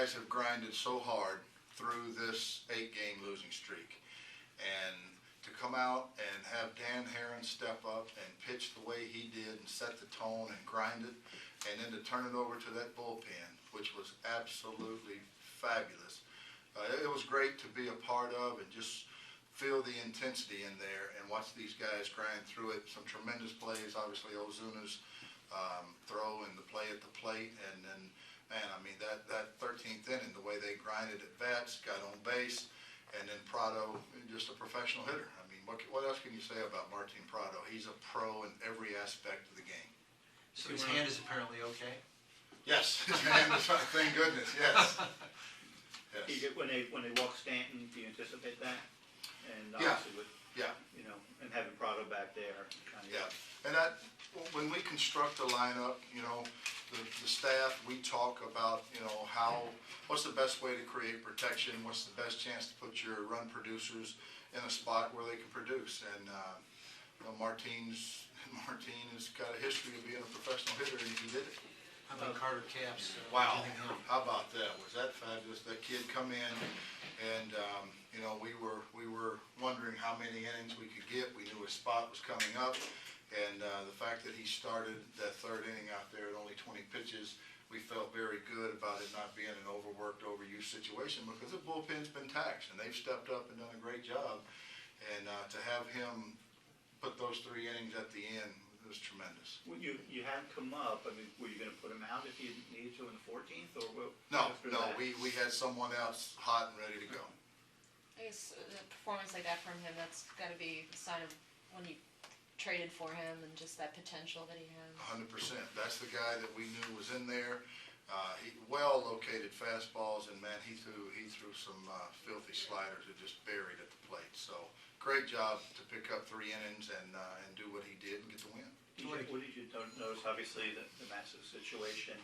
guys have grinded so hard through this 8-game losing streak, and to come out and have Dan Herron step up and pitch the way he did and set the tone and grind it, and then to turn it over to that bullpen, which was absolutely fabulous. It was great to be a part of and just feel the intensity in there and watch these guys grind through it. Some tremendous plays, obviously Ozuna's throw and the play at the plate, and then, man, I mean, that 13th inning, the way they grinded at bats, got on base, and then Prado, just a professional hitter. I mean, what else can you say about Martin Prado? He's a pro in every aspect of the game. So his hand is apparently okay? Yes, his hand is, thank goodness, yes. Yes. When they walk Stanton, do you anticipate that? And Yeah. obviously with, Yeah. you know, and having Prado back there, kind of. Yeah, and that, when we construct a lineup, you know, the staff, we talk about, you know, what's the best way to create protection, what's the best chance to put your run producers in a spot where they can produce, and, you know, Martin has got a history of being a professional hitter, and he did it. How about Carter Capps? Wow, how about that? Was that fabulous? That kid come in, and you know, we were wondering how many innings we could get. We knew his spot was coming up, and the fact that he started that 3rd inning out there at only 20 pitches, we felt very good about it not being an overworked, overused situation, because the bullpen's been taxed, and they've stepped up and done a great job. And to have him put those 3 innings at the end was tremendous. When you had him come up, I mean, were you going to put him out if you needed to in the 14th, or what? No, we had someone else hot and ready to go. I guess a performance like that from him, that's got to be a sign of when you traded for him and just that potential that he has. 100%. That's the guy that we knew was in there. He well-located fastballs, and man, he threw some filthy sliders that just buried at the plate. So great job to pick up 3 innings and do what he did and get the win. What did you notice? Obviously, the massive situation.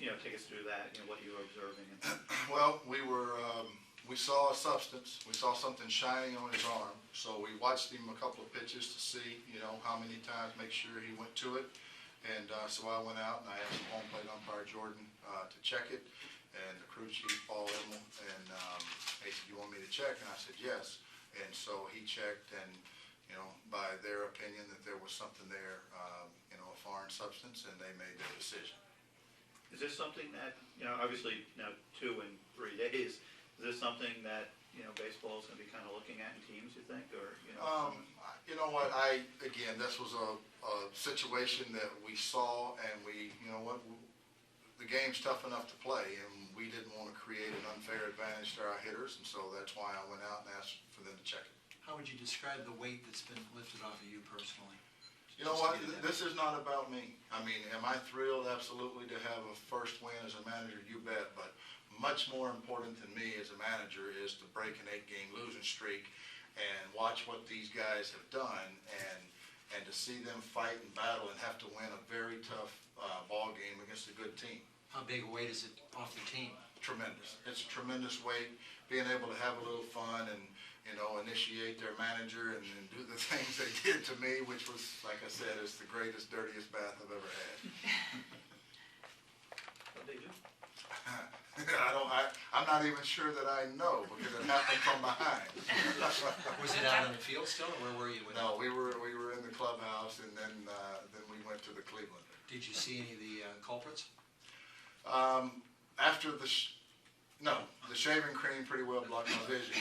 You know, take us through that. You know, what you were observing. Well, we saw a substance. We saw something shining on his arm. So we watched him a couple of pitches to see, you know, how many times, make sure he went to it. And so I went out and I asked the home plate umpire Jordan to check it, and the crew chief Paul Emmel, and he said, "You want me to check?" And I said, "Yes." And so he checked, and you know, by their opinion that there was something there, you know, a foreign substance, and they made their decision. Is this something that, you know, obviously now 2 and 3 days, is this something that, you know, baseball is going to be kind of looking at in teams, you think, or, you know? You know what, again, this was a situation that we saw, and you know what, the game's tough enough to play, and we didn't want to create an unfair advantage to our hitters, and so that's why I went out and asked for them to check it. How would you describe the weight that's been lifted off of you personally? You know what, this is not about me. I mean, am I thrilled? Absolutely, to have a first win as a manager, you bet, but much more important than me as a manager is to break an 8-game losing streak and watch what these guys have done, and to see them fight and battle and have to win a very tough ball game against a good team. How big a weight is it off the team? Tremendous. It's a tremendous weight, being able to have a little fun and, you know, initiate their manager and do the things they did to me, which was, like I said, is the greatest, dirtiest bath I've ever had. What they do? I'm not even sure that I know, because it happened from behind. Was it out on the field still, or where were you? No, we were in the clubhouse, and then we went to the Cleveland. Did you see any of the culprits? After the shaving cream pretty well blocked my vision.